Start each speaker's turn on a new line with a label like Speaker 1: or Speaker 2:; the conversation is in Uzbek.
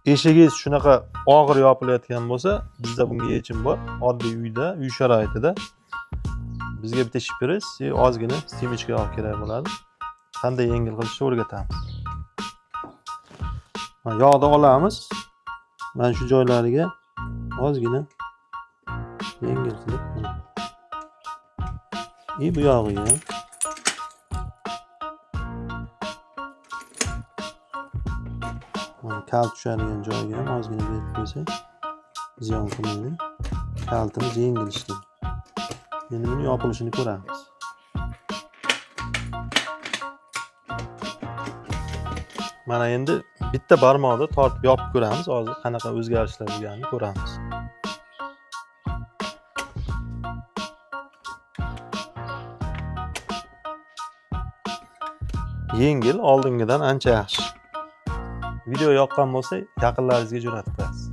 Speaker 1: eshigingiz shunaqa og'ir yopilayotgan bo'lsa, bizda bunga yechim bor. Oddiy uyda, uy sharoitida bizga bitta shpris, ozgina stimechka olib kerak bo'ladi. Qanday yengil qilishni o'rgatamiz. Yog'ni olamiz. Mana shu joylariga ozgina yengil qilib. Bu yog'iga kalt tushadigan joyiga ham ozgina berib qo'ysak, ziyon qilmaydi. Kaltimiz yengil ishlaydi. Endi buni yopilishini ko'ramiz. Mana endi bitta barmoqda tortib yopib ko'ramiz. Hozir qanaqa o'zgarishlar bo'lganini ko'ramiz. Yengil, oldingidan ancha yaxshi. Video yoqqan bo'lsa, yaqinlaringizga jo'natib qo'yasiz.